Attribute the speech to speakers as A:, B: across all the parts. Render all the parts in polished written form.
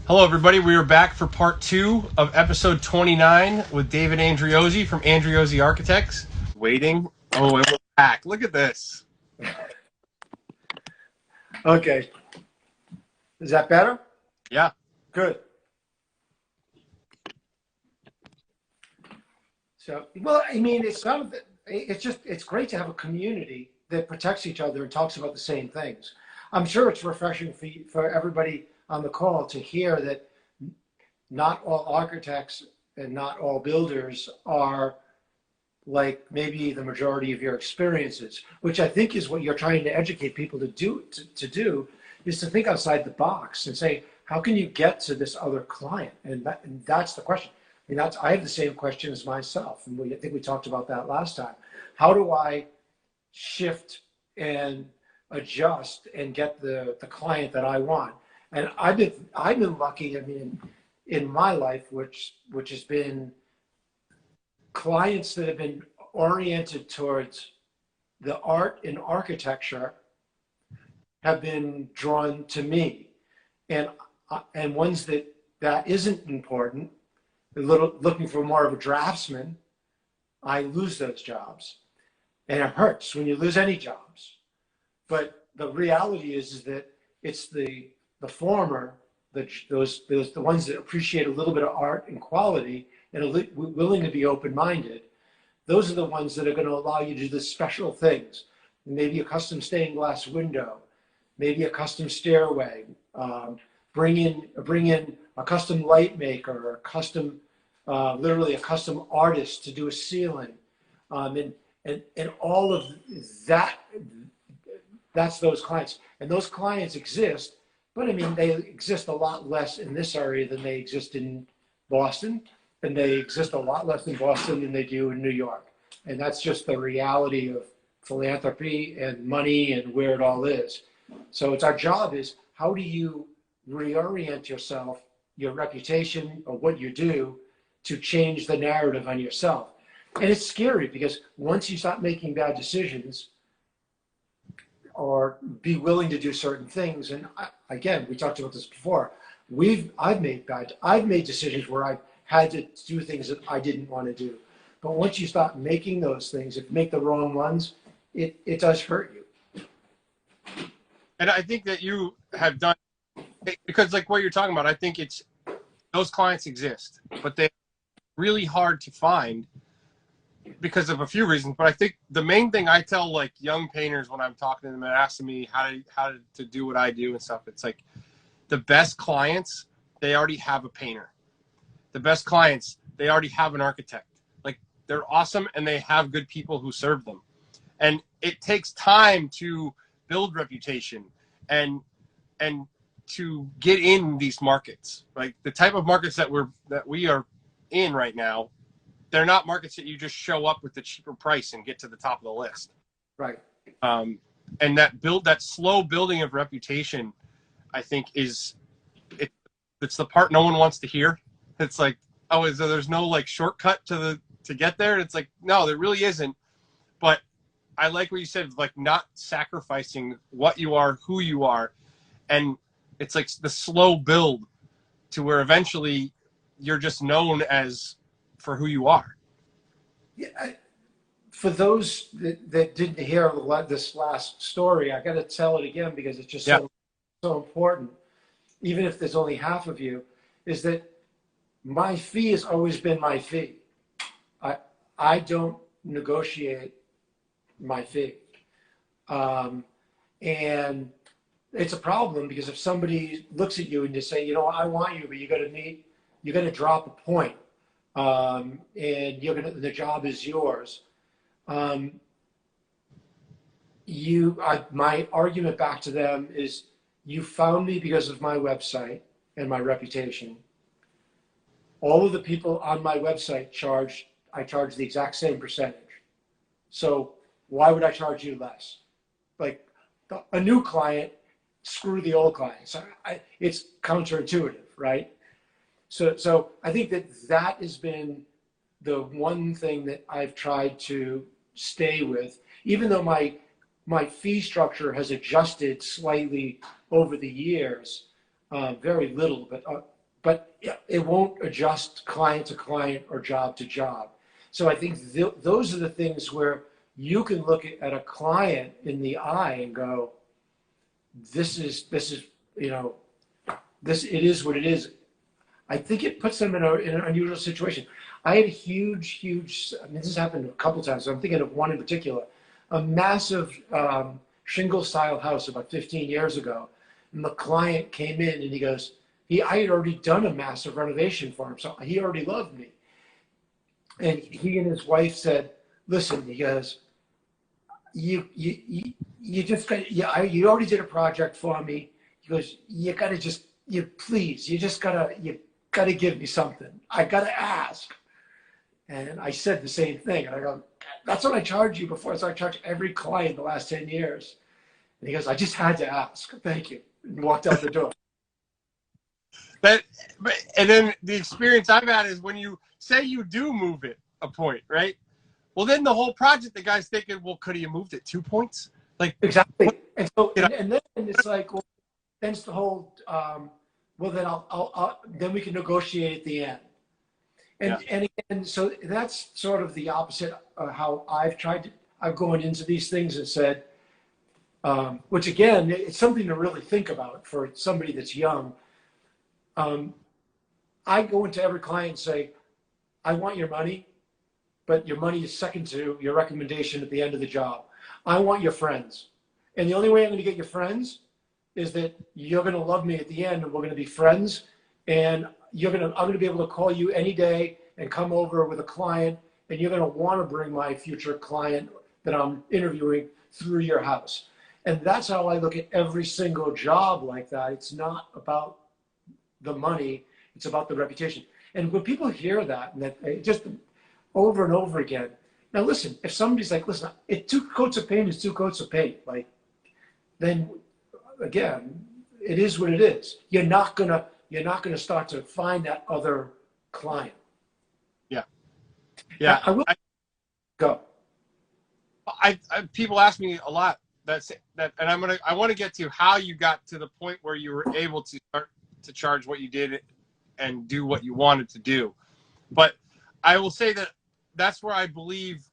A: Hello, everybody. We are back for part 2 of episode 29 with David Andreozzi from Andreozzi Architects. Waiting. Oh, and we're back. Look at this.
B: Okay. Is that better?
A: Yeah.
B: Good. So, well, I mean, it's great to have a community that protects each other and talks about the same things. I'm sure it's refreshing for everybody on the call to hear that not all architects and not all builders are like maybe the majority of your experiences, which I think is what you're trying to educate people to do, is to think outside the box and say, how can you get to this other client? And that's the question. I mean, I have the same question as myself, and I think we talked about that last time. How do I shift and adjust and get the client that I want? And I've been lucky. I mean, in my life, which has been clients that have been oriented towards the art and architecture have been drawn to me, and ones that isn't important, looking for more of a draftsman, I lose those jobs, and it hurts when you lose any jobs. But the reality is that it's the former, the ones that appreciate a little bit of art and quality and are willing to be open-minded. Those are the ones that are going to allow you to do the special things. Maybe a custom stained glass window, maybe a custom stairway, bring in a custom light maker or a custom, literally a custom artist to do a ceiling, and all of that. That's those clients, and those clients exist. But I mean, they exist a lot less in this area than they exist in Boston, and they exist a lot less in Boston than they do in New York. And that's just the reality of philanthropy and money and where it all is. So it's our job is, how do you reorient yourself, your reputation, or what you do to change the narrative on yourself? And it's scary because once you stop making bad decisions or be willing to do certain things, and again, we talked about this before, I've made decisions where I've had to do things that I didn't want to do. But once you stop making those things, if you make the wrong ones, it does hurt you.
A: And I think that you have done, because like what you're talking about, I think it's, those clients exist, but they're really hard to find because of a few reasons. But I think the main thing I tell like young painters when I'm talking to them and asking me how to do what I do and stuff, it's like the best clients, they already have a painter. The best clients, they already have an architect. Like, they're awesome and they have good people who serve them. And it takes time to build reputation and to get in these markets. Like the type of markets that we are in right now, they're not markets that you just show up with the cheaper price and get to the top of the list.
B: Right.
A: And that slow building of reputation, I think it's the part no one wants to hear. It's like, oh, there's no like shortcut to get there? It's like, no, there really isn't. But I like what you said, like not sacrificing what you are, who you are. And it's like the slow build to where eventually you're just known as for who you are.
B: Yeah. For those that didn't hear this last story, I got to tell it again because it's just so important. Even if there's only half of you, is that my fee has always been my fee. I don't negotiate my fee. And it's a problem because if somebody looks at you and you say, you know, I want you, but you got to drop a point, and the job is yours. My argument back to them is, you found me because of my website and my reputation. All of the people on my website I charge the exact same percentage. So why would I charge you less? Like a new client, screw the old client. So it's counterintuitive, right? So I think that has been the one thing that I've tried to stay with, even though my fee structure has adjusted slightly over the years, very little, but but it won't adjust client to client or job to job. So I think those are the things where you can look at a client in the eye and go, this is, you know, this, it is what it is. I think it puts them in an unusual situation. I had a huge, I mean, this has happened a couple times, so I'm thinking of one in particular, a massive shingle style house about 15 years ago. And the client came in and he goes, I had already done a massive renovation for him, so he already loved me. And he and his wife said, listen, he goes, you just got, you already did a project for me. He goes, you gotta just, you gotta give me something. I gotta ask. And I said the same thing. And I go, that's what I charged you before. So I charged every client the last 10 years. And he goes, I just had to ask. Thank you. And walked out the door.
A: And then the experience I've had is when you say you do move it a point, right? Well, then the whole project, the guy's thinking, well, could he have moved it 2 points? Like,
B: exactly. And so, and then it's like, well, then it's the whole, well, then then we can negotiate at the end. And again, so that's sort of the opposite of how I've gone into these things and said, which again, it's something to really think about for somebody that's young. I go into every client and say, I want your money, but your money is second to your recommendation at the end of the job. I want your friends. And the only way I'm going to get your friends is that you're going to love me at the end, and we're going to be friends. And I'm going to be able to call you any day and come over with a client, and you're going to want to bring my future client that I'm interviewing through your house. And that's how I look at every single job like that. It's not about the money, it's about the reputation. And when people hear that, and that just over and over again, now listen, if somebody's like, listen, if 2 coats of paint is 2 coats of paint, like, then again, it is what it is. You're not gonna start to find that other client.
A: Yeah.
B: I will go.
A: People ask me a lot and I want to get to how you got to the point where you were able to start to charge what you did and do what you wanted to do. But I will say that that's where I believe,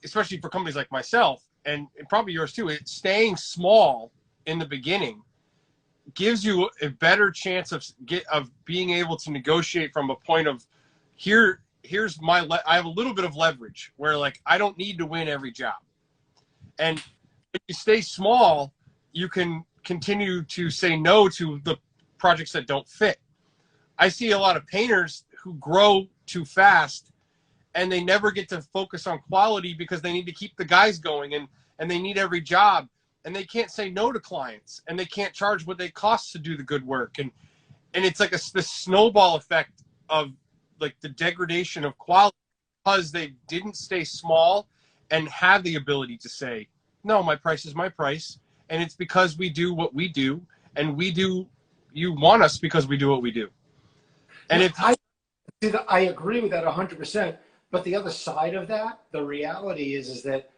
A: especially for companies like myself and probably yours too, staying small in the beginning gives you a better chance of being able to negotiate from a point of here's I have a little bit of leverage where, like, I don't need to win every job. And if you stay small, you can continue to say no to the projects that don't fit. I see a lot of painters who grow too fast and they never get to focus on quality because they need to keep the guys going and they need every job, and they can't say no to clients, and they can't charge what they cost to do the good work. And it's like this snowball effect of, like, the degradation of quality because they didn't stay small and have the ability to say, no, my price is my price. And it's because we do what we do, and you want us because we do what we do. And
B: I agree with that 100%. But the other side of that, the reality is that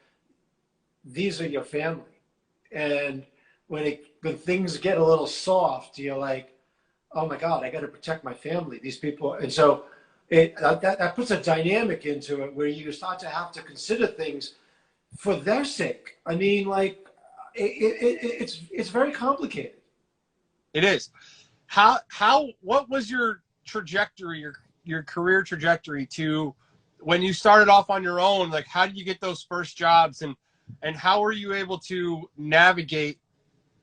B: these are your family. And when things get a little soft, you're like, oh my God, I got to protect my family, these people. And so that puts a dynamic into it where you start to have to consider things for their sake. I mean, like, it's very complicated.
A: It is. What was your trajectory, your career trajectory to when you started off on your own? Like, how did you get those first jobs, and how were you able to navigate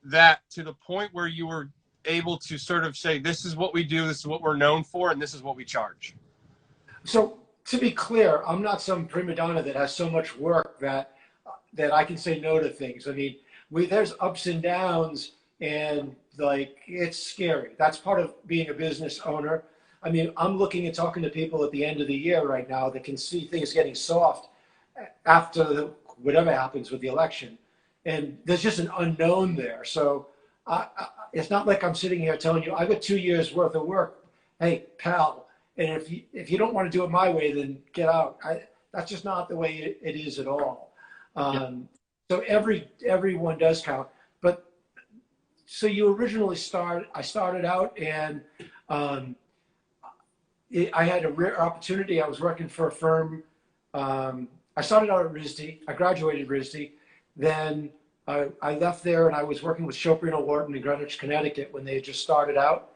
A: that to the point where you were able to sort of say, this is what we do, this is what we're known for, and this is what we charge?
B: So to be clear, I'm not some prima donna that has so much work that I can say no to things. I mean, there's ups and downs, and, like, it's scary. That's part of being a business owner. I mean, I'm looking and talking to people at the end of the year right now that can see things getting soft after whatever happens with the election. And there's just an unknown there. So it's not like I'm sitting here telling you, I got 2 years worth of work. Hey, pal, and if you don't want to do it my way, then get out. That's just not the way it is at all. So everyone does count. But so you originally I started out and um, I had a rare opportunity. I was working for a firm. I started out at RISD. I graduated RISD. Then I left there and I was working with Chopin and Wharton in Greenwich, Connecticut when they had just started out.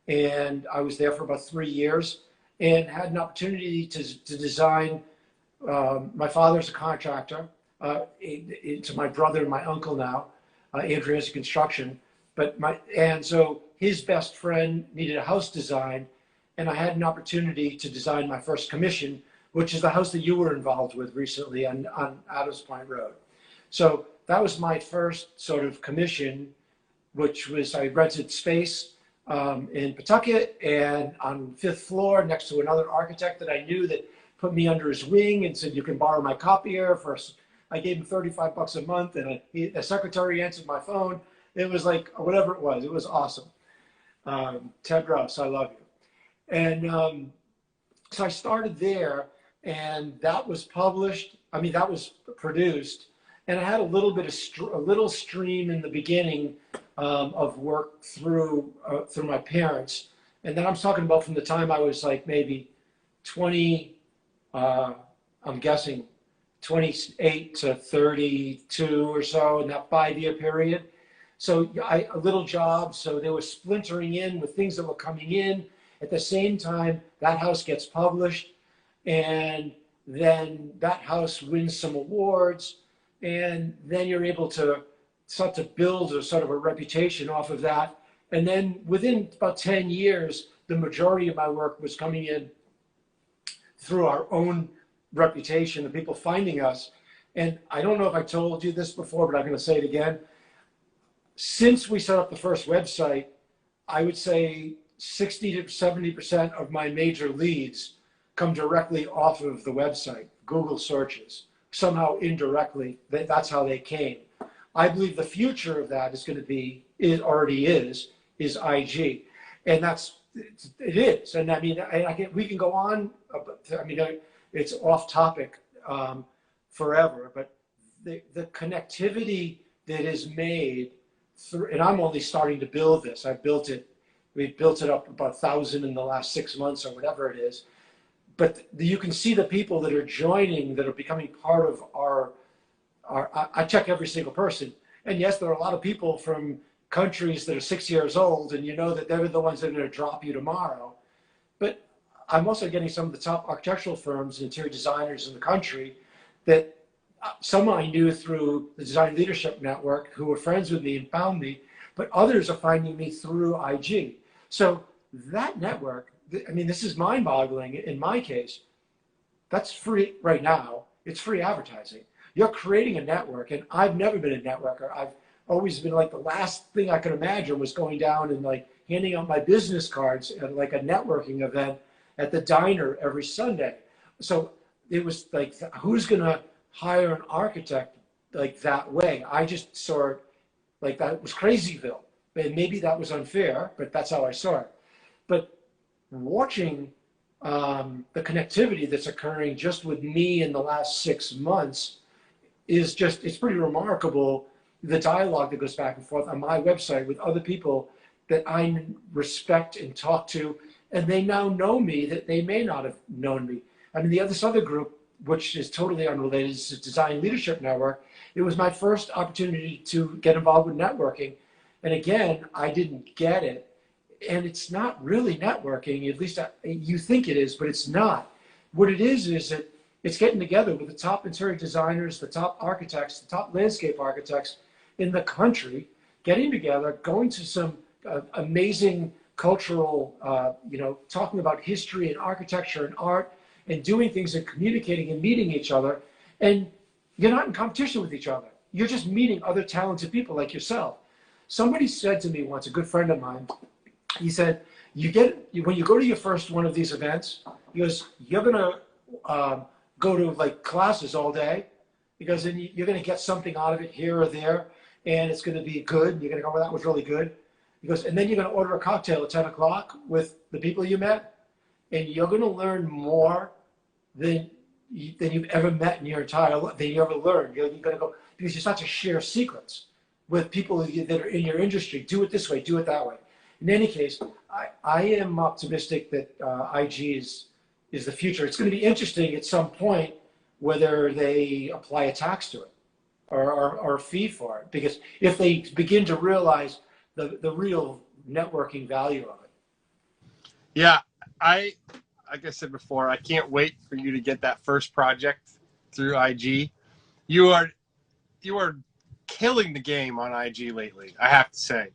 B: And I was there for about 3 years and had an opportunity to design. My father's a contractor. To my brother and my uncle now, Andreozzi Construction. And so his best friend needed a house design, and I had an opportunity to design my first commission, which is the house that you were involved with recently on Adams Point Road. So that was my first sort of commission, which was I rented space in Pawtucket and on 5th floor next to another architect that I knew that put me under his wing and said, you can borrow my copier for, I gave him $35 a month, and a secretary answered my phone. It was like, whatever it was awesome. Ted Ross, I love you. And so I started there, and that was published. I mean, that was produced. And I had a little bit of a little stream in the beginning of work through my parents. And then I'm talking about from the time I was like maybe 20, I'm guessing 28 to 32 or so in that 5-year period. So a little job. So they were splintering in with things that were coming in. At the same time, that house gets published, and then that house wins some awards, and then you're able to start to build a sort of a reputation off of that. And then within about 10 years, the majority of my work was coming in through our own reputation and people finding us. And I don't know if I told you this before, but I'm going to say it again. Since we set up the first website, I would say 60 to 70% of my major leads come directly off of the website, Google searches, somehow indirectly. That's how they came. I believe the future of that is going to be, it already is IG. And it is. And I mean, we can go on, I mean, it's off topic forever, but the connectivity that is made through, and I'm only starting to build this. We built it up about 1,000 in the last 6 months or whatever it is. But you can see the people that are joining, that are becoming part of I check every single person. And yes, there are a lot of people from countries that are 6 years old, and you know that they're the ones that are going to drop you tomorrow. But I'm also getting some of the top architectural firms and interior designers in the country that some I knew through the Design Leadership Network who were friends with me and found me, but others are finding me through IG. So that network, I mean, this is mind-boggling in my case. That's free right now. It's free advertising. You're creating a network, and I've never been a networker. I've always been like, the last thing I could imagine was going down and like handing out my business cards at like a networking event at the diner every Sunday. So it was like, who's gonna hire an architect like that way? I just saw it like that was Crazyville. And maybe that was unfair, but that's how I saw it. But watching the connectivity that's occurring just with me in the last 6 months is just, it's pretty remarkable. The dialogue that goes back and forth on my website with other people that I respect and talk to, and they now know me that they may not have known me. I mean, this other group, which is totally unrelated, is the Design Leadership Network. It was my first opportunity to get involved with networking. And again, I didn't get it. And it's not really networking, at least you think it is, but it's not. What it is that it's getting together with the top interior designers, the top architects, the top landscape architects in the country, getting together, going to some amazing cultural, talking about history and architecture and art, and doing things and communicating and meeting each other. And you're not in competition with each other. You're just meeting other talented people like yourself. Somebody said to me once, a good friend of mine, he said, when you go to your first one of these events, he goes, you're going to go to like classes all day. He goes, and you're going to get something out of it here or there, and it's going to be good. And you're going to go, well, that was really good. He goes, and then you're going to order a cocktail at 10 o'clock with the people you met, and you're going to learn more than you've ever met in your entire life, than you ever learned. You're going to go, because you start to share secrets. with people that are in your industry. Do it this way, do it that way. In any case, I am optimistic that IG is the future. It's going to be interesting at some point whether they apply a tax to it or a fee for it, because if they begin to realize the real networking value of it.
A: Yeah, like I said before, I can't wait for you to get that first project through IG. You are killing the game on IG lately, I have to say.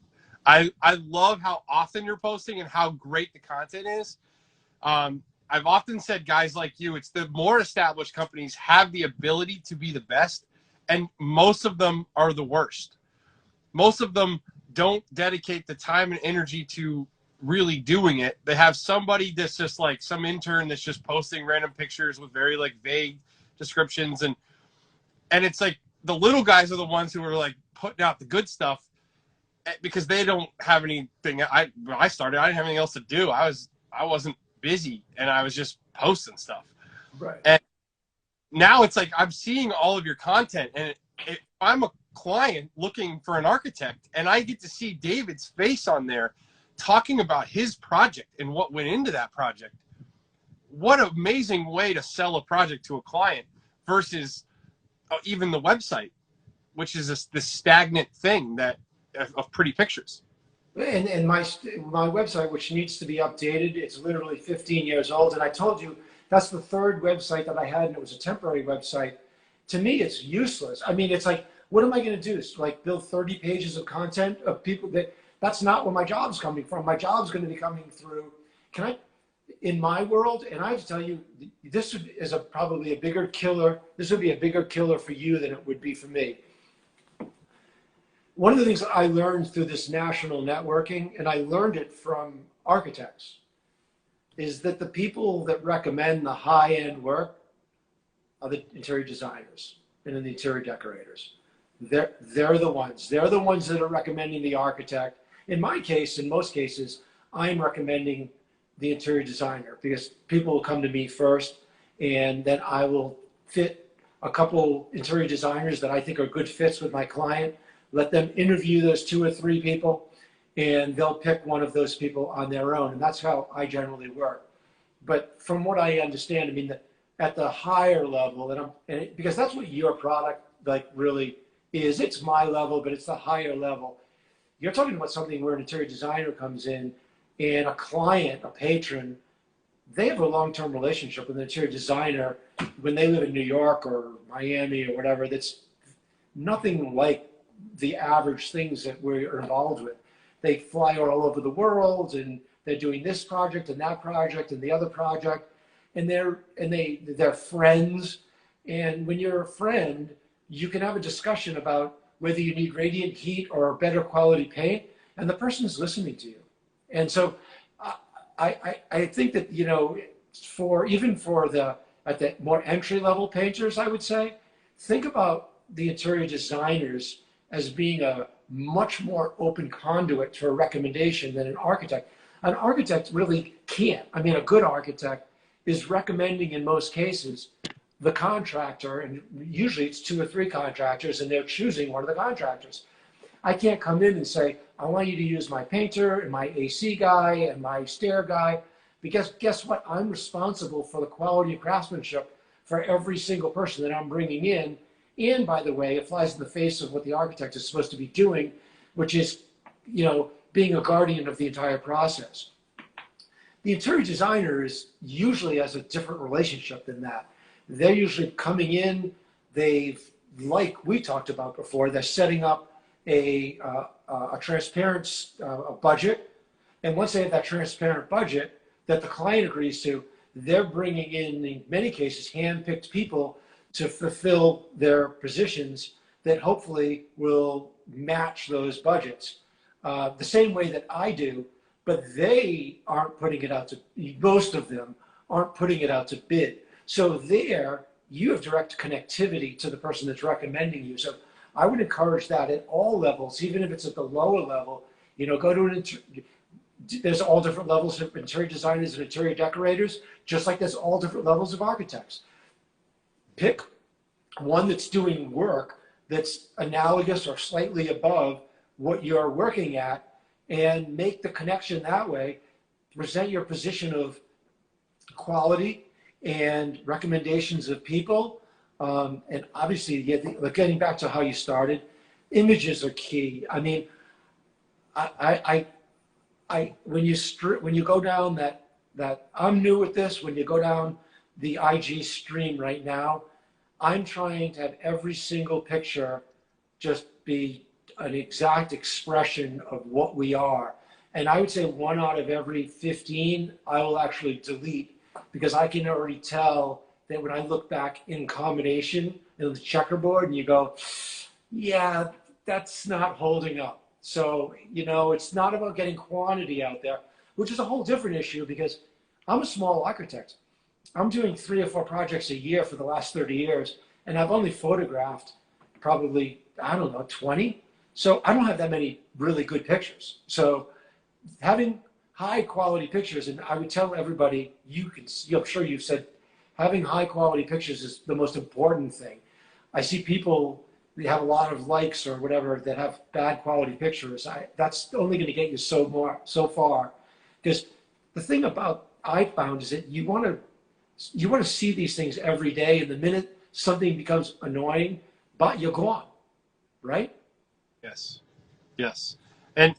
A: I love how often you're posting and how great the content is. I've often said guys like you, it's the more established companies have the ability to be the best, and most of them are the worst. Most of them don't dedicate the time and energy to really doing it. They have somebody that's just like some intern that's just posting random pictures with very like vague descriptions, and it's like the little guys are the ones who are like putting out the good stuff because they don't have anything. When I started, I didn't have anything else to do. I wasn't busy, and I was just posting stuff.
B: Right.
A: And now it's like I'm seeing all of your content, and if I'm a client looking for an architect and I get to see David's face on there talking about his project and what went into that project, what an amazing way to sell a project to a client versus even the website, which is this stagnant thing that of pretty pictures.
B: And my website, which needs to be updated, it's literally 15 years old. And I told you that's the third website that I had, and it was a temporary website. To me, it's useless. I mean, it's like, what am I going to do? Like build 30 pages of content of people that's not where my job's coming from. My job's going to be coming through. In my world, and I have to tell you, this is probably a bigger killer. This would be a bigger killer for you than it would be for me. One of the things that I learned through this national networking, and I learned it from architects, is that the people that recommend the high-end work are the interior designers and the interior decorators. They're the ones. They're the ones that are recommending the architect. In my case, in most cases, I'm recommending the interior designer, because people will come to me first, and then I will fit a couple interior designers that I think are good fits with my client, let them interview those 2 or 3 people, and they'll pick one of those people on their own. And that's how I generally work. But from what I understand, I mean, at the higher level, because that's what your product like really is. It's my level, but it's the higher level. You're talking about something where an interior designer comes in, and a client, a patron, they have a long-term relationship with an interior designer when they live in New York or Miami or whatever. That's nothing like the average things that we're involved with. They fly all over the world, and they're doing this project and that project and the other project, and they're friends. And when you're a friend, you can have a discussion about whether you need radiant heat or better quality paint, and the person's listening to you. And so I think that, you know, even for the more entry level painters, I would say, think about the interior designers as being a much more open conduit for a recommendation than an architect. An architect really can't. I mean, a good architect is recommending in most cases the contractor, and usually it's 2 or 3 contractors, and they're choosing one of the contractors. I can't come in and say, I want you to use my painter and my AC guy and my stair guy, because guess what? I'm responsible for the quality of craftsmanship for every single person that I'm bringing in. And by the way, it flies in the face of what the architect is supposed to be doing, which is, you know, being a guardian of the entire process. The interior designer usually has a different relationship than that. They're usually coming in, like we talked about before, they're setting up a transparent budget. And once they have that transparent budget that the client agrees to, they're bringing in many cases, hand-picked people to fulfill their positions that hopefully will match those budgets. The same way that I do, but they aren't putting it out to, most of them aren't putting it out to bid. So there, you have direct connectivity to the person that's recommending you. So I would encourage that at all levels, even if it's at the lower level. You know, go to there's all different levels of interior designers and interior decorators, just like there's all different levels of architects. Pick one that's doing work that's analogous or slightly above what you're working at, and make the connection that way. Present your position of quality and recommendations of people. And obviously, getting back to how you started, images are key. I mean, when you go down that I'm new at this, when you go down the IG stream right now, I'm trying to have every single picture just be an exact expression of what we are. And I would say 1 out of every 15, I will actually delete, because I can already tell that when I look back in combination in the checkerboard and you go, yeah, that's not holding up. So, it's not about getting quantity out there, which is a whole different issue, because I'm a small architect. I'm doing 3 or 4 projects a year for the last 30 years, and I've only photographed probably, I don't know, 20. So I don't have that many really good pictures. So having high quality pictures, and I would tell everybody, I'm sure you've said, having high quality pictures is the most important thing. I see people that have a lot of likes or whatever that have bad quality pictures. That's only going to get you so far. Because the thing about I found is that you want to see these things every day, and the minute something becomes annoying, but you're gone, right?
A: Yes. Yes. And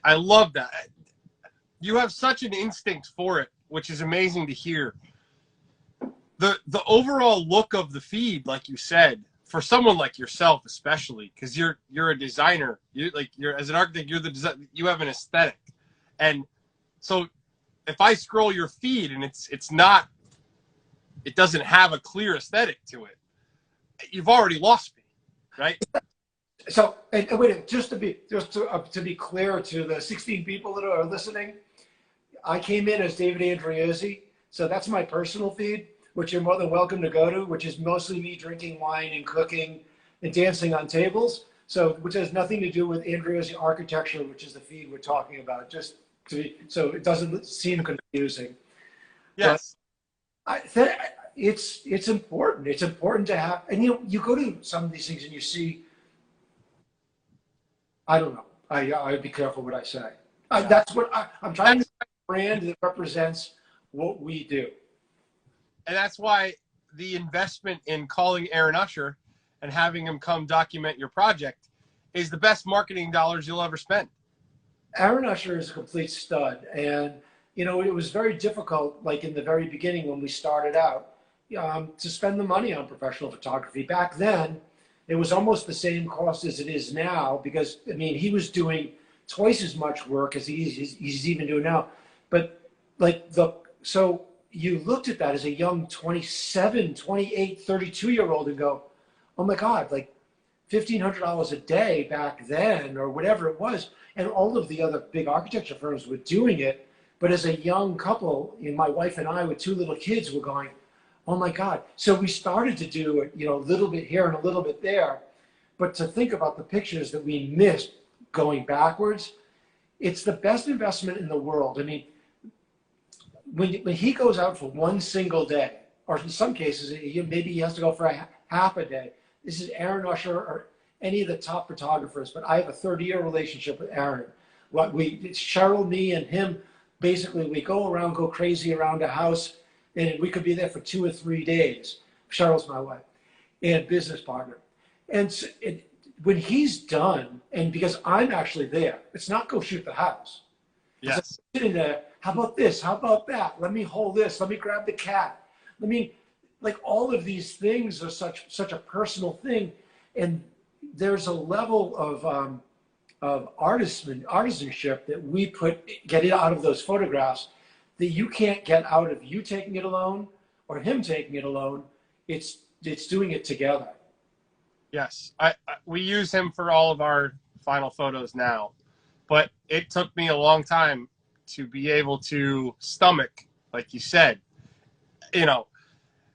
A: I love that. You have such an instinct for it, which is amazing to hear. The overall look of the feed, like you said, for someone like yourself, especially, because you're a designer, you're as an architect, you have an aesthetic. And so if I scroll your feed and it doesn't have a clear aesthetic to it, you've already lost me, right?
B: So, and wait, just to be clear to the 16 people that are listening, I came in as David Andreozzi, so that's my personal feed, which you're more than welcome to go to, which is mostly me drinking wine and cooking and dancing on tables. So, which has nothing to do with Andreozzi architecture, which is the feed we're talking about. So it doesn't seem confusing.
A: Yes.
B: It's important. It's important to have, and you go to some of these things and you see. I don't know. I'd be careful what I say. That's what I'm trying to brand that represents what we do.
A: And that's why the investment in calling Aaron Usher and having him come document your project is the best marketing dollars you'll ever spend.
B: Aaron Usher is a complete stud. And, it was very difficult, like in the very beginning when we started out, to spend the money on professional photography. Back then, it was almost the same cost as it is now, because, he was doing twice as much work as he's even doing now. But so you looked at that as a young 27, 28, 32-year-old and go, oh my God, like $1,500 a day back then, or whatever it was. And all of the other big architecture firms were doing it. But as a young couple, my wife and I with 2 little kids were going, oh my God. So we started to do it, a little bit here and a little bit there. But to think about the pictures that we missed going backwards, it's the best investment in the world. When he goes out for one single day, or in some cases, maybe he has to go for half a day. This is Aaron Usher or any of the top photographers, but I have a 30-year relationship with Aaron. It's Cheryl, me, and him. Basically, we go crazy around a house, and we could be there for 2 or 3 days. Cheryl's my wife and business partner. And so when he's done, and because I'm actually there, it's not go shoot the house.
A: Yes.
B: It's like sitting there, how about this? How about that? Let me hold this. Let me grab the cat. Like all of these things are such a personal thing. And there's a level of artisanship that we get it out of those photographs that you can't get out of you taking it alone or him taking it alone. It's doing it together.
A: Yes. We use him for all of our final photos now, but it took me a long time to be able to stomach, like you said,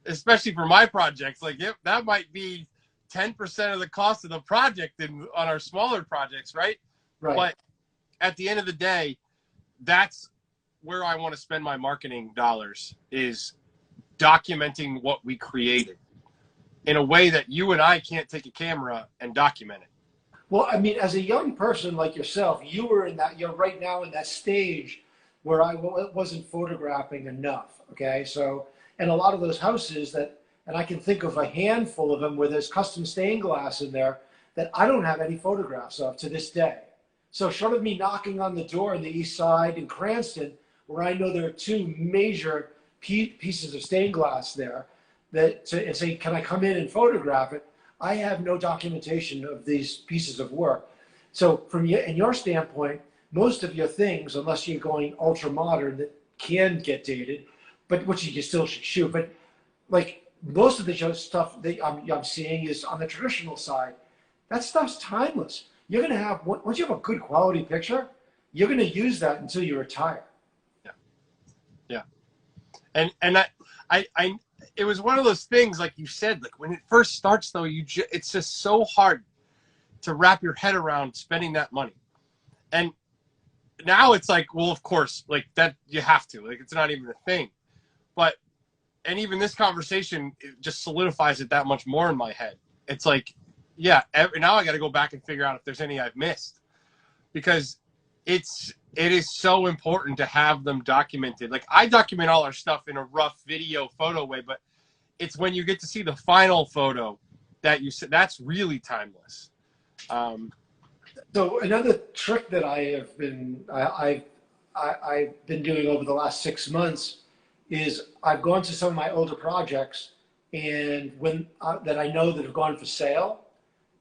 A: especially for my projects, that might be 10% of the cost of the project on our smaller projects, right?
B: Right.
A: But at the end of the day, that's where I want to spend my marketing dollars, is documenting what we created. in a way that you and I can't take a camera and document it.
B: Well, I mean, as a young person like yourself, you were in that, you're right now in that stage where I wasn't photographing enough. Okay. So, and a lot of those houses that, and I can think of a handful of them where there's custom stained glass in there that I don't have any photographs of to this day. So short of me knocking on the door in the East Side in Cranston, where I know there are two major pieces of stained glass there, and say, can I come in and photograph it? I have no documentation of these pieces of work. So from in your standpoint, most of your things, unless you're going ultra modern that can get dated, but which you still should shoot, but like most of the stuff that I'm seeing is on the traditional side. That stuff's timeless. You're going to have, once you have a good quality picture, you're going to use that until you retire.
A: Yeah. Yeah. And I it was one of those things, like you said, like when it first starts though, it's just so hard to wrap your head around spending that money. And now it's like, well, of course, like that you have to, like, it's not even a thing. But, and even this conversation, it just solidifies it that much more in my head. It's like, yeah, now I got to go back and figure out if there's any I've missed, because it is so important to have them documented. Like I document all our stuff in a rough video photo way, but it's when you get to see the final photo that you said that's really timeless.
B: So another trick that I've been doing over the last 6 months is I've gone to some of my older projects and when that I know that have gone for sale,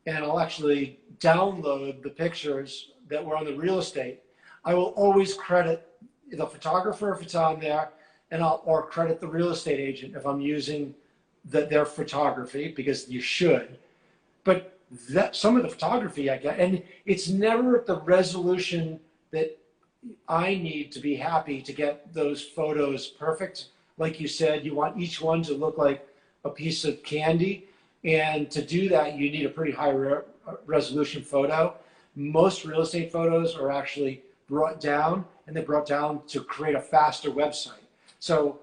B: and I'll actually download the pictures that were on the real estate. I will always credit the photographer if it's on there, and or credit the real estate agent if I'm using their photography, because you should. But that some of the photography I get, and it's never at the resolution that I need to be happy to get those photos perfect. Like you said, you want each one to look like a piece of candy. And to do that, you need a pretty high resolution photo. Most real estate photos are actually brought down, and they're brought down to create a faster website. So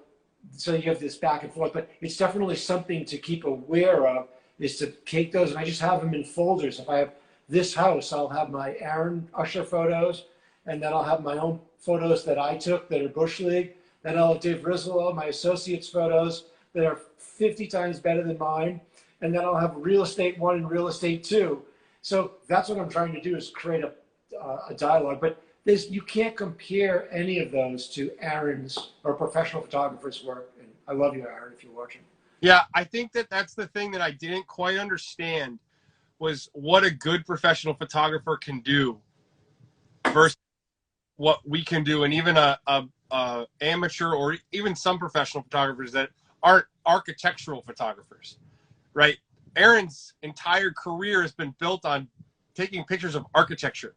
B: you have this back and forth, but it's definitely something to keep aware of, is to take those, and I just have them in folders. If I have this house, I'll have my Aaron Usher photos, and then I'll have my own photos that I took that are Bush League. Then I'll have Dave Rizzo, my associates' photos that are 50 times better than mine. And then I'll have real estate 1 and real estate 2. So that's what I'm trying to do, is create a dialogue. But you can't compare any of those to Aaron's or professional photographer's work. And I love you, Aaron, if you're watching.
A: Yeah, I think that's the thing that I didn't quite understand, was what a good professional photographer can do versus what we can do. And even a amateur, or even some professional photographers that aren't architectural photographers. Right. Aaron's entire career has been built on taking pictures of architecture.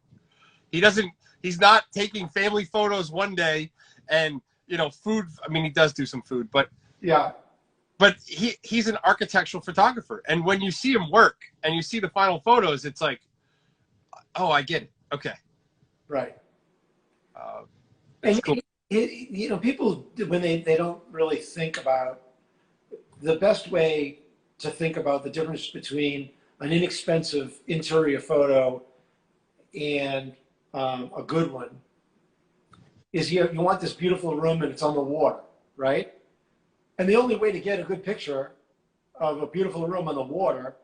A: He's not taking family photos one day and, food. I mean, he does do some food, but
B: yeah,
A: but he's an architectural photographer. And when you see him work and you see the final photos, it's like, oh, I get it. Okay.
B: Right.
A: And cool.
B: People, when they don't really think about the best way to think about the difference between an inexpensive interior photo and a good one is you want this beautiful room and it's on the water, right? And the only way to get a good picture of a beautiful room on the water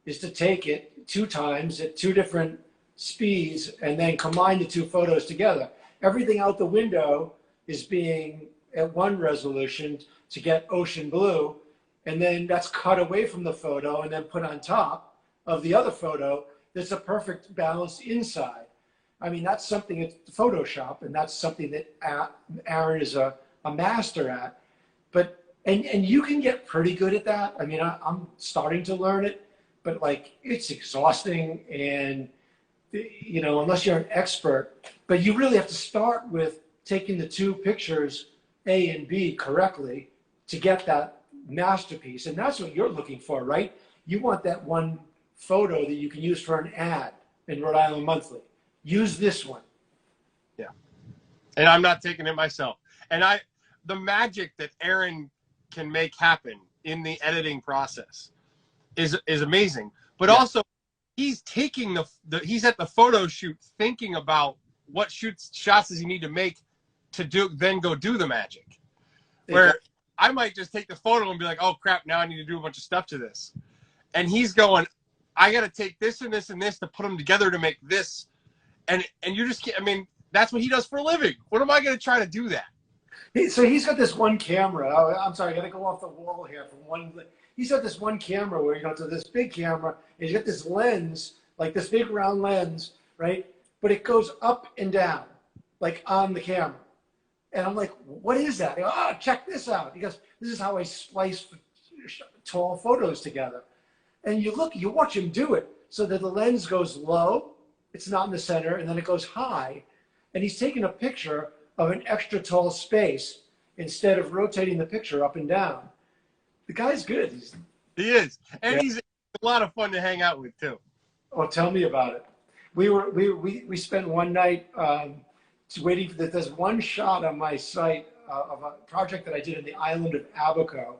B: is to take it 2 times at 2 different speeds and then combine the 2 photos together. Everything out the window is being at 1 resolution to get ocean blue, and then that's cut away from the photo and then put on top of the other photo that's a perfect balance inside. I mean, that's something at Photoshop, and that's something that Aaron is a master at. But and you can get pretty good at that. I mean, I'm starting to learn it, but like it's exhausting, and unless you're an expert. But you really have to start with taking the 2 pictures, A and B, correctly to get that masterpiece. And that's what you're looking for, right? You want that one photo that you can use for an ad in Rhode Island Monthly. Use this one.
A: Yeah. And I'm not taking it myself. And the magic that Aaron can make happen in the editing process, is amazing. But
B: Yeah.
A: also, he's taking he's at the photo shoot thinking about what shots does he need to make to then go do the magic. Where I might just take the photo and be like, oh crap, now I need to do a bunch of stuff to this. And he's going, I got to take this and this and this to put them together to make this. And you just can't, I mean, that's what he does for a living. What am I going to try to do that?
B: So he's got this one camera. Oh, I'm sorry, I got to go off the wall here from one. He's got this one camera where, so this big camera, and he's got this lens, like this big round lens, right? But it goes up and down, like on the camera. And I'm like, what is that? He goes, oh, check this out. He goes, this is how I splice tall photos together. And you watch him do it so that the lens goes low, it's not in the center, and then it goes high. And he's taking a picture of an extra tall space instead of rotating the picture up and down. The guy's good.
A: He is. And he's a lot of fun to hang out with too.
B: Oh, tell me about it. We spent one night waiting for there's one shot on my site of a project that I did in the island of Abaco.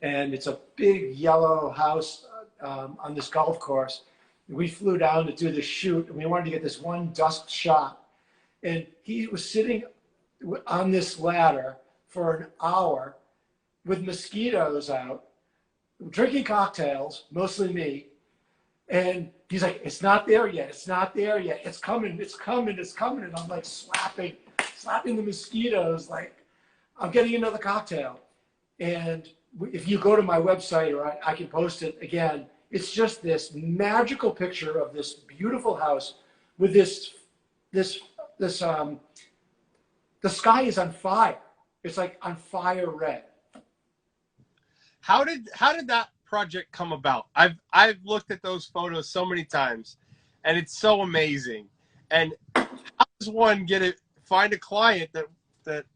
B: And it's a big yellow house on this golf course. We flew down to do the shoot, and we wanted to get this one dusk shot. And he was sitting on this ladder for an hour with mosquitoes out, drinking cocktails, mostly me. And he's like, it's not there yet. It's not there yet. It's coming. It's coming. It's coming. And I'm like slapping the mosquitoes. Like, I'm getting another cocktail. And if you go to my website, or I can post it again, it's just this magical picture of this beautiful house with the sky is on fire. It's like on fire red.
A: How did that project come about? I've looked at those photos so many times, and it's so amazing. And how does one find a client that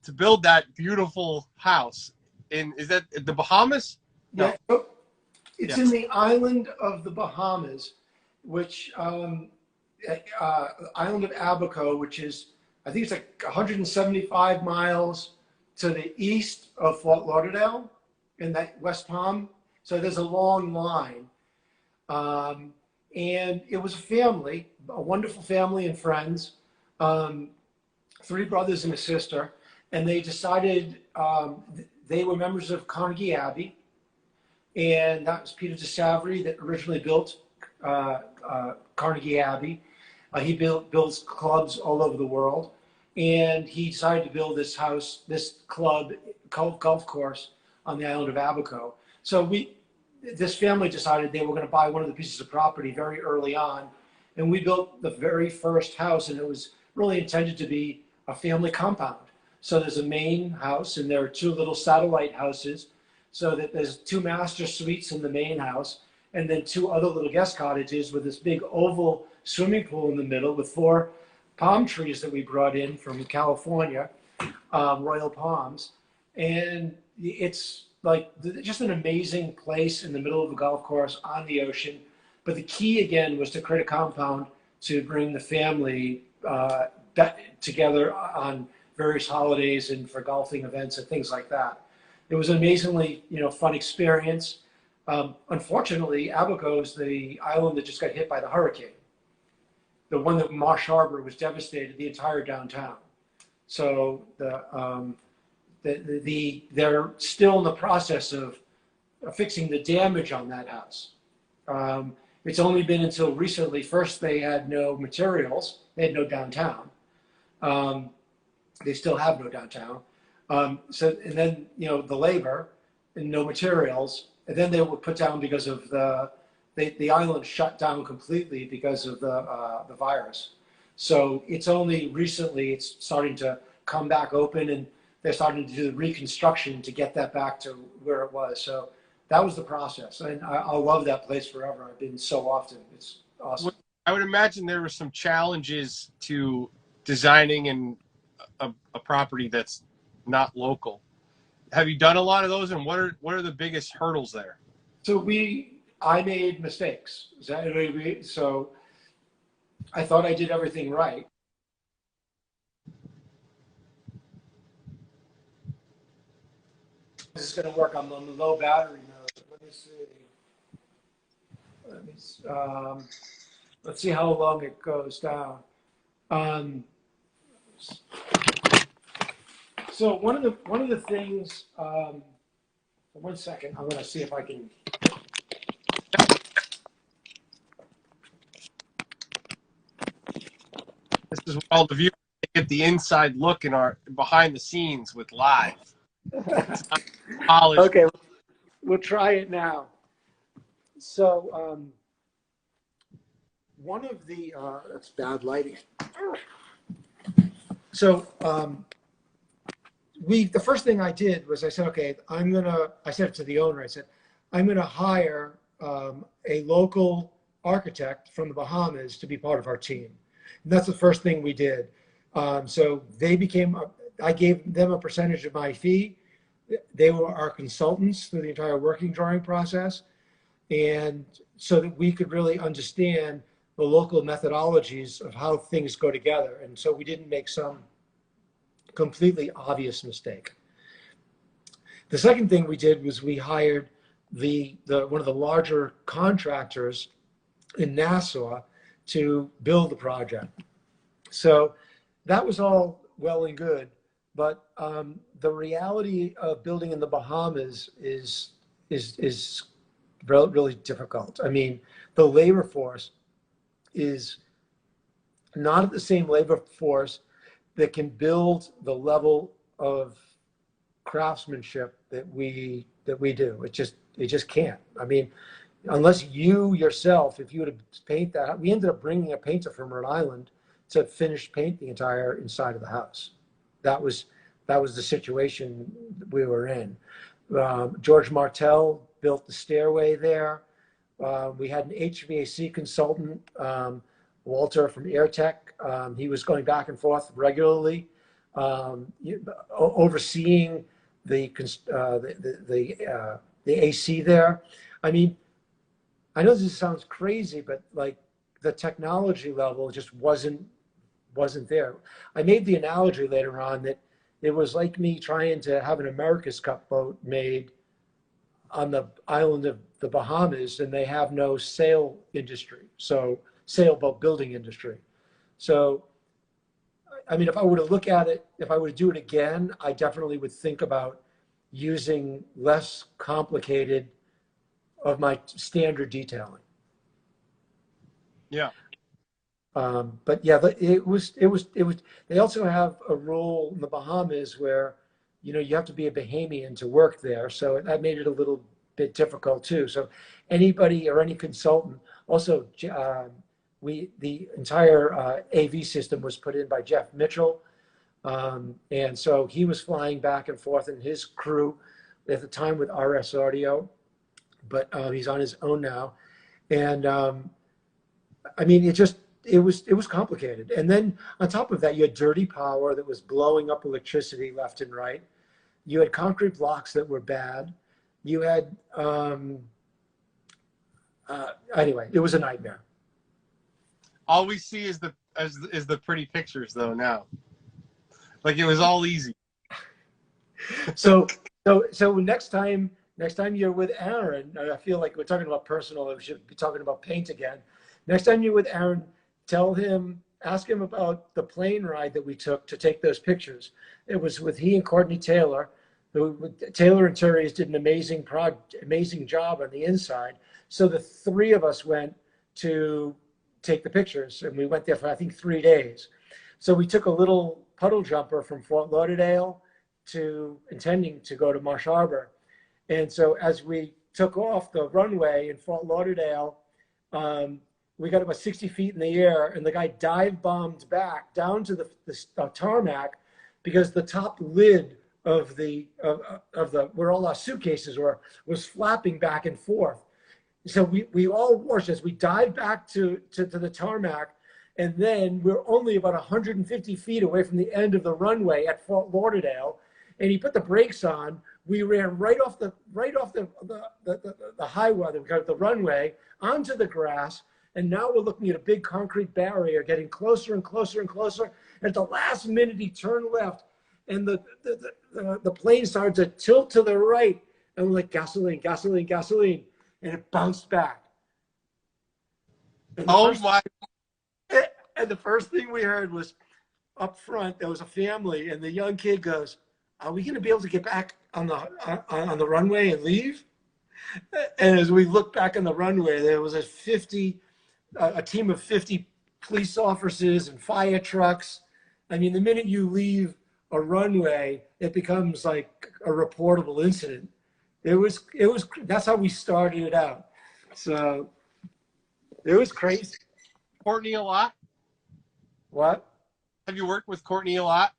A: to build that beautiful house? Is that the Bahamas? No.
B: Yeah, it's in the island of the Bahamas, which island of Abaco, which is, I think it's like 175 miles to the east of Fort Lauderdale in that West Palm. So there's a long line. And it was a family, a wonderful family and friends, 3 brothers and a sister. And they decided they were members of Carnegie Abbey. And that was Peter de Savary that originally built Carnegie Abbey. He builds clubs all over the world. And he decided to build this house, this golf course on the island of Abaco. So this family decided they were going to buy one of the pieces of property very early on. And we built the very first house, and it was really intended to be a family compound. So there's a main house, and there are 2 little satellite houses, so that there's 2 master suites in the main house, and then 2 other little guest cottages with this big oval swimming pool in the middle with 4 palm trees that we brought in from California, Royal Palms. And it's like just an amazing place in the middle of a golf course on the ocean. But the key again was to create a compound to bring the family back together on various holidays and for golfing events and things like that. It was an amazingly, fun experience. Unfortunately, Abaco is the island that just got hit by the hurricane. The one that Marsh Harbor was devastated, the entire downtown. So they're still in the process of fixing the damage on that house. It's only been until recently. First, they had no materials. They had no downtown. They still have no downtown. And then, the labor and no materials. And then they were put down because of the island shut down completely because of the virus. So it's only recently it's starting to come back open, and they're starting to do the reconstruction to get that back to where it was. So that was the process. And I'll love that place forever. I've been so often. It's awesome.
A: I would imagine there were some challenges to designing a property that's not local. Have you done a lot of those, and what are the biggest hurdles there?
B: So I made mistakes. So I thought I did everything right. This is going to work on the low battery mode. Let me see. let's see how long it goes down. So one of the things, 1 second, I'm going to see if I can.
A: This is where all the viewers get the inside look in our behind the scenes with live. It's not polished.
B: Okay, we'll try it now. So one of the that's bad lighting. So the first thing I did was I said, okay, I said it to the owner. I said, I'm gonna hire a local architect from the Bahamas to be part of our team. And that's the first thing we did. So I gave them a percentage of my fee. They were our consultants through the entire working drawing process. And so that we could really understand the local methodologies of how things go together. And so we didn't make some completely obvious mistake. The second thing we did was we hired one of the larger contractors in Nassau to build the project. So that was all well and good, but the reality of building in the Bahamas is really difficult. I mean, the labor force is not the same labor force that can build the level of craftsmanship that we do. It just can't. I mean, unless you yourself, if you were to paint that, we ended up bringing a painter from Rhode Island to finish paint the entire inside of the house. That was the situation we were in. George Martel built the stairway there. We had an HVAC consultant, Walter from AirTech. He was going back and forth regularly, overseeing the AC there. I mean, I know this sounds crazy, but like the technology level just wasn't there. I made the analogy later on that it was like me trying to have an America's Cup boat made on the island of the Bahamas, and they have no sail industry, so sailboat building industry. So, I mean, if I were to look at it, if I were to do it again, I definitely would think about using less complicated of my standard detailing.
A: Yeah.
B: But yeah, it was, they also have a rule in the Bahamas where, you have to be a Bahamian to work there. So that made it a little bit difficult too. So anybody or any consultant, also the entire AV system was put in by Jeff Mitchell. And so he was flying back and forth in his crew at the time with RS Audio, but he's on his own now. And I mean, it was complicated. And then on top of that, you had dirty power that was blowing up electricity left and right. You had concrete blocks that were bad. You had, anyway, it was a nightmare.
A: All we see is the pretty pictures though now. Like it was all easy.
B: So next time you're with Aaron, I feel like we're talking about personal, we should be talking about paint again. Next time you're with Aaron, ask him about the plane ride that we took to take those pictures. It was with he and Courtney Taylor. Taylor Interiors did an amazing job on the inside. So the three of us went to take the pictures, and we went there for, I think, 3 days. So we took a little puddle jumper from Fort Lauderdale intending to go to Marsh Harbor. And so as we took off the runway in Fort Lauderdale, we got about 60 feet in the air, and the guy dive bombed back down to the tarmac because the top lid of the where all our suitcases was flapping back and forth. So we all watched as we dived back to the tarmac, and then we're only about 150 feet away from the end of the runway at Fort Lauderdale, and he put the brakes on. We ran right off the highway, the runway, onto the grass. And now we're looking at a big concrete barrier getting closer and closer and closer. And at the last minute, he turned left, and the plane started to tilt to the right. And we're like, gasoline, gasoline, gasoline. And it bounced back. And the
A: Oh
B: first
A: my!
B: and the first thing we heard was up front there was a family, and the young kid goes, "Are we going to be able to get back on the runway and leave?" And as we looked back on the runway, there was a team of 50 police officers and fire trucks. I mean, the minute you leave a runway, it becomes like a reportable incident. That's how we started it out. So it was crazy.
A: Courtney a lot?
B: What?
A: Have you worked with Courtney a lot?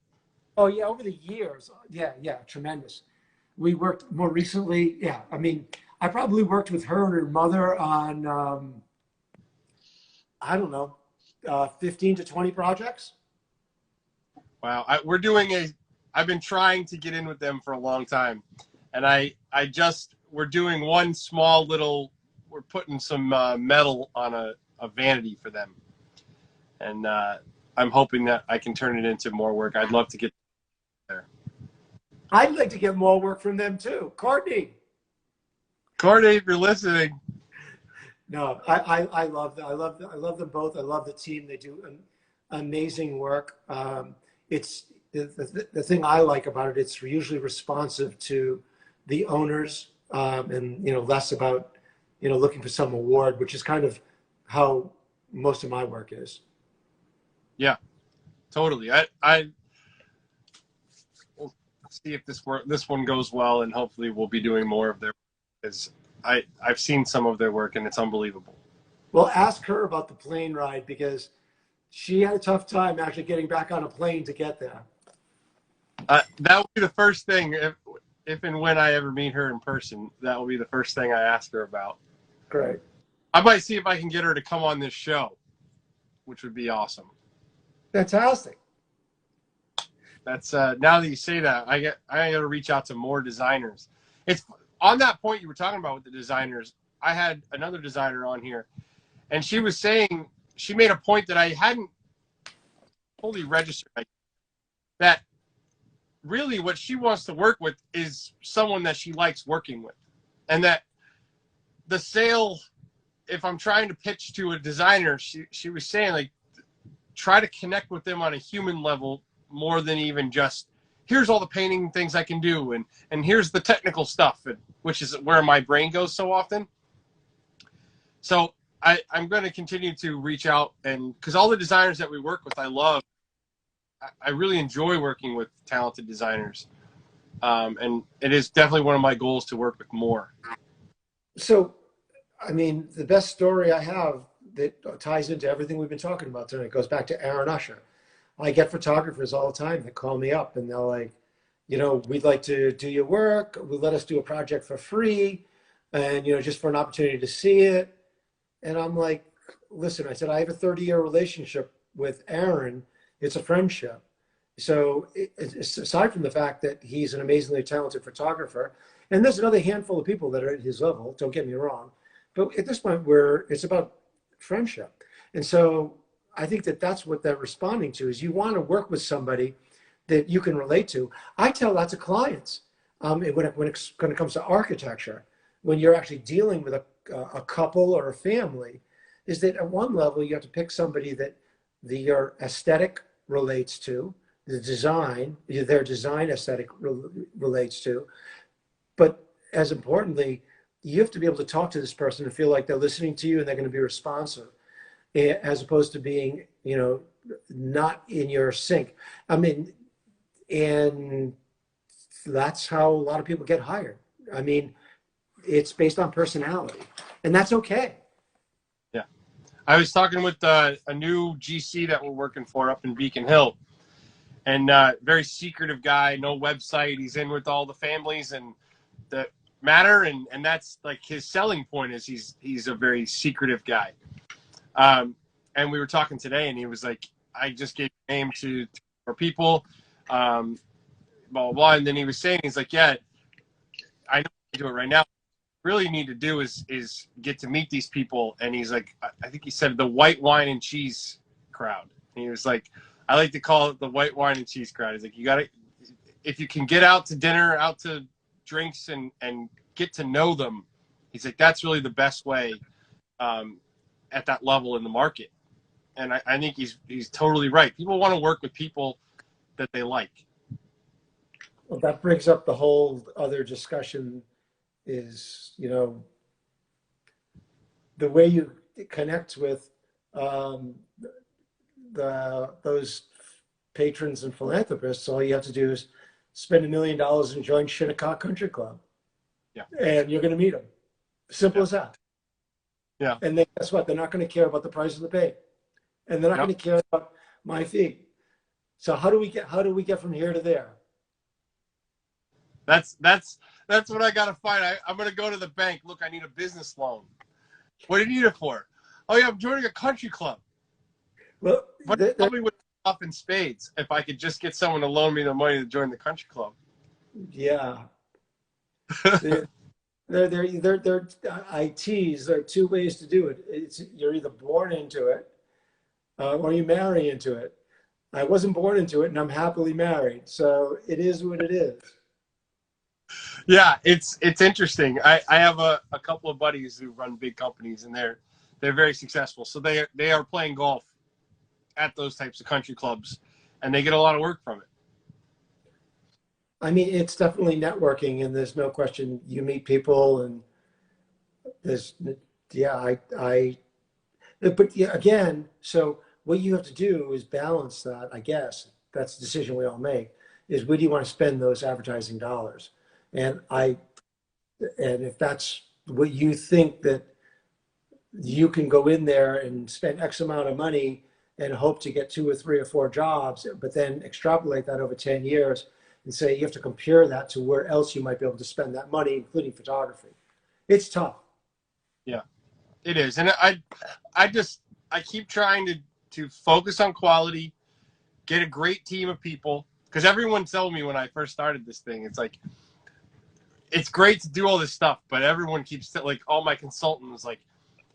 B: Oh yeah, over the years. Yeah, tremendous. We worked more recently. Yeah, I mean, I probably worked with her and her mother on, I don't know, 15 to 20 projects.
A: Wow. I've been trying to get in with them for a long time. And we're doing one small little, we're putting some metal on a vanity for them. And I'm hoping that I can turn it into more work. I'd love to get there.
B: I'd like to get more work from them too. Courtney.
A: Courtney, if you're listening.
B: No, I love them. I love them both. I love the team. They do amazing work. It's the thing I like about it. It's usually responsive to the owners, and less about looking for some award, which is kind of how most of my work is.
A: Yeah, totally. I will see if this one goes well, and hopefully we'll be doing more of their. Because I've seen some of their work, and it's unbelievable.
B: Well, ask her about the plane ride, because she had a tough time actually getting back on a plane to get there.
A: That will be the first thing, if and when I ever meet her in person. That will be the first thing I ask her about.
B: Great.
A: I might see if I can get her to come on this show, which would be awesome.
B: Fantastic.
A: That's now that you say that, I got to reach out to more designers. It's on that point you were talking about with the designers. I had another designer on here, and she was saying she made a point that I hadn't fully registered. That really what she wants to work with is someone that she likes working with, and that the sale, if I'm trying to pitch to a designer, she was saying, like, try to connect with them on a human level more than even just here's all the painting things I can do and here's the technical stuff, which is where my brain goes so often. So I'm going to continue to reach out, and because all the designers that we work with I love. I really enjoy working with talented designers, and it is definitely one of my goals to work with more.
B: So, I mean, the best story I have that ties into everything we've been talking about tonight goes back to Aaron Usher. I get photographers all the time that call me up and they're like, we'd like to do your work. Let us do a project for free, and just for an opportunity to see it. And I'm like, listen, I said, I have a 30-year relationship with Aaron. It's a friendship. So aside from the fact that he's an amazingly talented photographer, and there's another handful of people that are at his level, don't get me wrong, but at this point it's about friendship. And so I think that that's what they're responding to, is you want to work with somebody that you can relate to. I tell lots of clients, when it comes to architecture, when you're actually dealing with a couple or a family, is that at one level you have to pick somebody that your aesthetic relates to, their design aesthetic relates to, but as importantly, you have to be able to talk to this person and feel like they're listening to you and they're going to be responsive, as opposed to being, not in your sync. I mean, and that's how a lot of people get hired. I mean, it's based on personality, and that's okay.
A: Yeah. I was talking with a new GC that we're working for up in Beacon Hill, and very secretive guy, no website. He's in with all the families and that matter, and that's like his selling point is he's a very secretive guy. And we were talking today, and he was like, I just gave a name to for people, blah, blah, blah. And then he was saying, he's like, yeah, I know you do it right now. Really need to do is get to meet these people. And he's like, I think he said the white wine and cheese crowd. And he was like, I like to call it the white wine and cheese crowd. He's like, you got to, if you can get out to dinner, out to drinks and get to know them, he's like, that's really the best way at that level in the market. And I think he's totally right. People want to work with people that they like.
B: Well, that brings up the whole other discussion is, the way you connect with um, those patrons and philanthropists. All you have to do is spend $1 million and join Shinnecock Country Club.
A: Yeah.
B: And you're going to meet them. Simple as that.
A: Yeah.
B: And then guess what? They're not going to care about the price of the paint, and they're not going to care about my fee. So how do we get from here to there?
A: That's what I got to find. I'm going to go to the bank. Look, I need a business loan. What do you need it for? Oh yeah, I'm joining a country club.
B: Well,
A: but probably would off in spades if I could just get someone to loan me the money to join the country club.
B: Yeah. they're ITs. There are two ways to do it. You're either born into it or you marry into it. I wasn't born into it, and I'm happily married. So it is what it is.
A: Yeah, it's interesting. I have a couple of buddies who run big companies, and they're very successful. So they are playing golf at those types of country clubs, and they get a lot of work from it.
B: I mean, it's definitely networking, and there's no question you meet people, and there's, yeah, but yeah, again, so what you have to do is balance that, I guess. That's the decision we all make, is where do you want to spend those advertising dollars? And if that's what you think that you can go in there and spend X amount of money and hope to get 2 or 3 or 4 jobs, but then extrapolate that over 10 years and say you have to compare that to where else you might be able to spend that money, including photography. It's tough.
A: Yeah, it is. And I keep trying to focus on quality, get a great team of people, because everyone told me when I first started this thing, it's like, it's great to do all this stuff, but everyone keeps, like, all my consultants, like,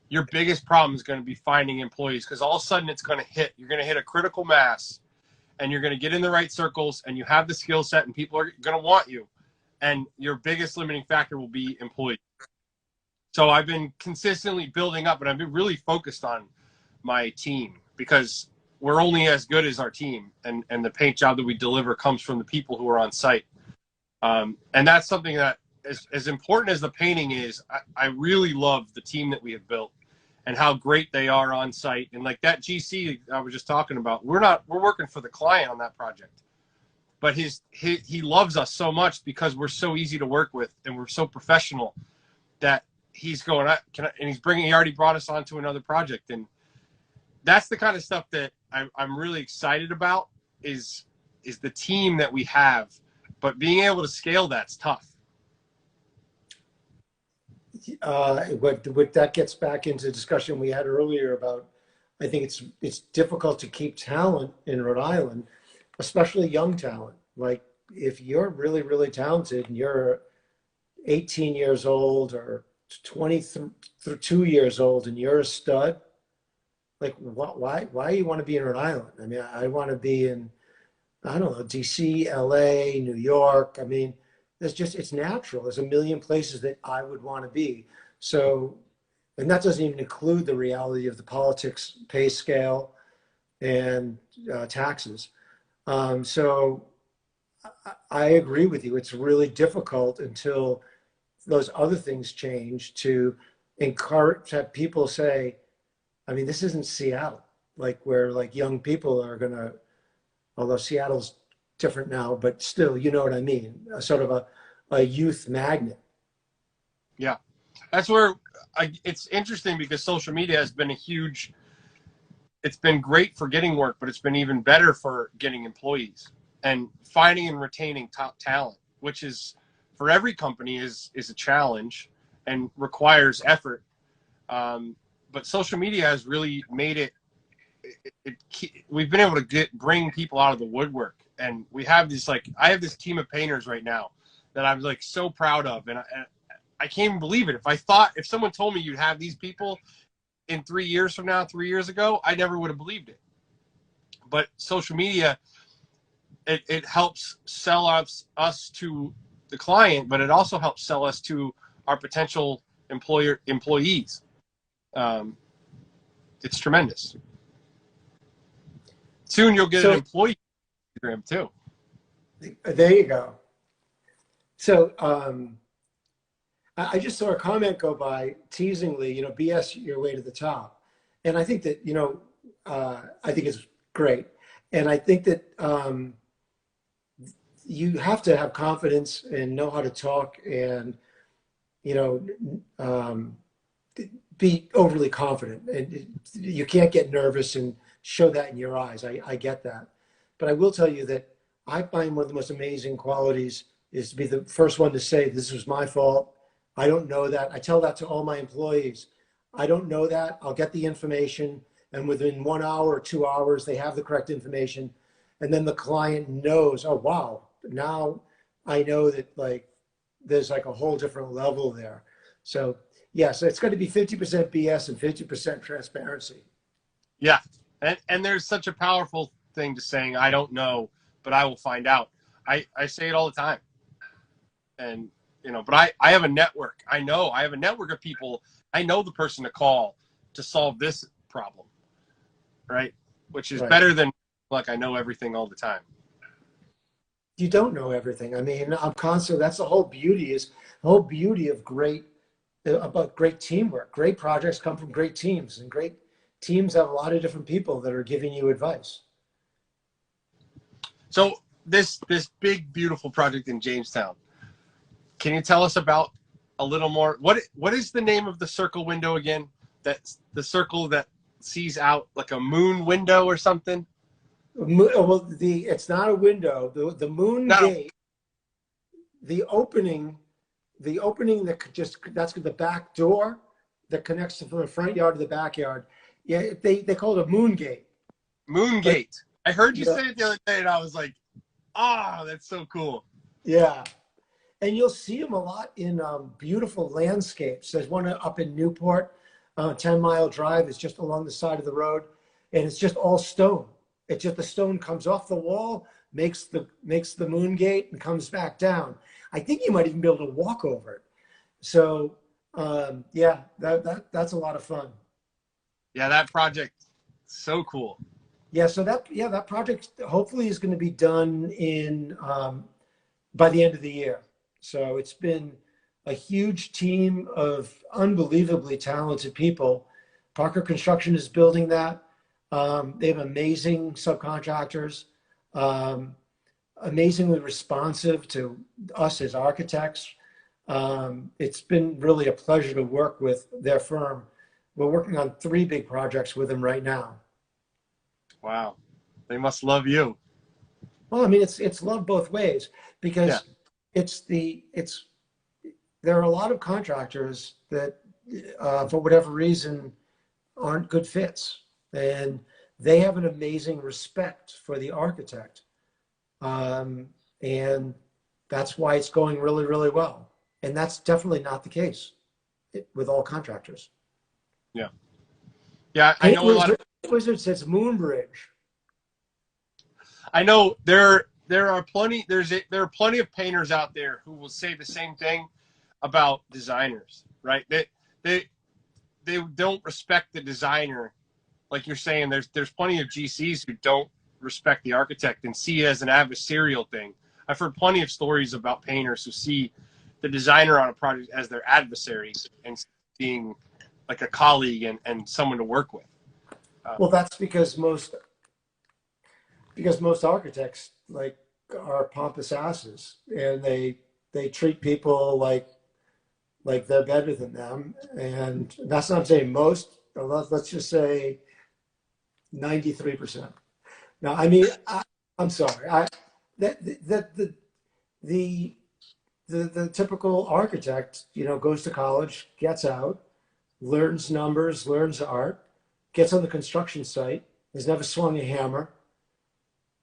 A: your biggest problem is going to be finding employees, because all of a sudden it's going to hit. You're going to hit a critical mass, and you're going to get in the right circles, and you have the skill set, and people are going to want you. And your biggest limiting factor will be employees. So I've been consistently building up, and I've been really focused on my team, because we're only as good as our team, and the paint job that we deliver comes from the people who are on site. And that's something that, as important as the painting is, I really love the team that we have built and how great they are on site. And like that GC I was just talking about, we're working for the client on that project, but he loves us so much because we're so easy to work with and we're so professional that he's going, and he already brought us on to another project. And that's the kind of stuff that I'm really excited about is the team that we have, but being able to scale that's tough.
B: What that gets back into the discussion we had earlier about, I think it's difficult to keep talent in Rhode Island, especially young talent. Like if you're really, really talented and you're 18 years old or 22 years old and you're a stud, like why you want to be in Rhode Island? I mean, I want to be in, I don't know, DC, LA, New York. I mean, it's natural. There's a million places that I would want to be. So, and that doesn't even include the reality of the politics, pay scale, and taxes. So I agree with you. It's really difficult until those other things change to encourage, have people say, I mean, this isn't Seattle, like where like young people are going to, although Seattle's different now, but still, you know what I mean? A sort of a youth magnet.
A: Yeah. That's where it's interesting because social media has been it's been great for getting work, but it's been even better for getting employees and finding and retaining top talent, which is for every company is a challenge and requires effort. But social media has really made we've been able to bring people out of the woodwork. And we have this, like, I have this team of painters right now that I'm like so proud of. And I can't even believe it. If someone told me you'd have these people in 3 years from now, 3 years ago, I never would have believed it. But social media, it helps sell us to the client, but it also helps sell us to our potential employees. It's tremendous. Soon you'll get an employee Instagram too.
B: There you go. So I just saw a comment go by teasingly, BS your way to the top. And I think that, I think it's great. And I think that you have to have confidence and know how to talk and, be overly confident. And you can't get nervous and show that in your eyes. I get that. But I will tell you that I find one of the most amazing qualities is to be the first one to say, this was my fault. I don't know that. I tell that to all my employees. I don't know that. I'll get the information. And within 1 hour or 2 hours, they have the correct information. And then the client knows, oh, wow, now I know that there's a whole different level there. So yeah, so it's going to be 50% BS and 50% transparency.
A: Yeah. And there's such a powerful thing to saying, I don't know, but I will find out. I say it all the time. And, but I have a network. I have a network of people. I know the person to call to solve this problem, right? Which is better than, I know everything all the time.
B: You don't know everything. I mean, I'm constantly, that's the whole beauty of great teamwork. Great projects come from great teams, and great teams have a lot of different people that are giving you advice.
A: So this big, beautiful project in Jamestown, can you tell us about a little more? What is the name of the circle window again? That's the circle that sees out like a moon window or something?
B: Well, it's not a window. The moon gate, the opening that's the back door that connects from the front yard to the backyard. Yeah, they call it a moon gate.
A: Moon gate. I heard you say it the other day, and I was like, that's so cool.
B: Yeah. And you'll see them a lot in beautiful landscapes. There's one up in Newport, 10 Mile Drive. It's just along the side of the road, and it's just all stone. It's just the stone comes off the wall, makes the moon gate, and comes back down. I think you might even be able to walk over it. So yeah, that's a lot of fun.
A: Yeah, that project, so cool.
B: Yeah, so that project hopefully is going to be done in by the end of the year. So it's been a huge team of unbelievably talented people. Parker Construction is building that. They have amazing subcontractors, amazingly responsive to us as architects. It's been really a pleasure to work with their firm. We're working on 3 big projects with them right now.
A: Wow. They must love you.
B: Well, I mean, it's love both ways, because there are a lot of contractors that for whatever reason aren't good fits, and they have an amazing respect for the architect, and that's why it's going really, really well. And that's definitely not the case with all contractors.
A: Yeah, I know a lot of
B: Wizard says Moonbridge.
A: I know there are plenty of painters out there who will say the same thing about designers, right? They don't respect the designer. Like you're saying, there's plenty of GCs who don't respect the architect and see it as an adversarial thing. I've heard plenty of stories about painters who see the designer on a project as their adversary and being like a colleague and someone to work with.
B: Well, that's because most architects are pompous asses, and they treat people like they're better than them. And that's not saying most. Let's just say 93%. Now, I mean, I'm sorry. The typical architect, goes to college, gets out, learns numbers, learns art, gets on the construction site, has never swung a hammer,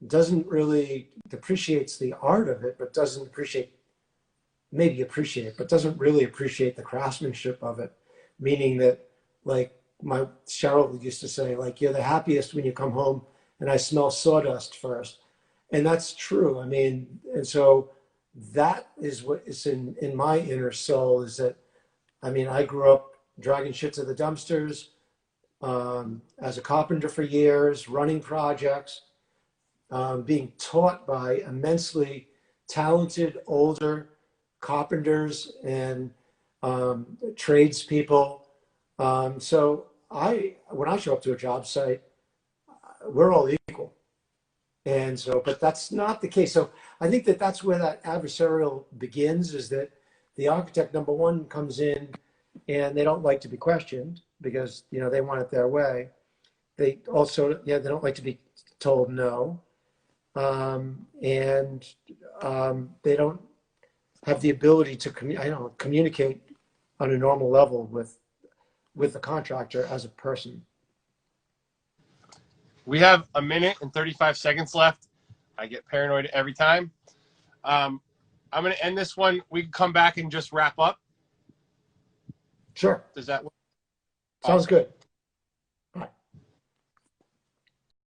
B: doesn't really appreciates the art of it, but doesn't really appreciate the craftsmanship of it. Meaning that, like my Cheryl used to say, you're the happiest when you come home and I smell sawdust first. And that's true. I mean, and so that is what is in my inner soul, is that, I mean, I grew up dragging shit to the dumpsters, as a carpenter for years, running projects, being taught by immensely talented older carpenters and tradespeople. So when I show up to a job site, we're all equal. And so, but that's not the case. So I think that that's where that adversarial begins, is that the architect, number one, comes in and they don't like to be questioned because, you know, they want it their way. They also, yeah, they don't like to be told no. And they don't have the ability to communicate on a normal level with the contractor as a person.
A: We have a minute and 35 seconds left. I get paranoid every time. I'm going to end this one. We can come back and just wrap up.
B: Sure.
A: Does that work?
B: Sounds good.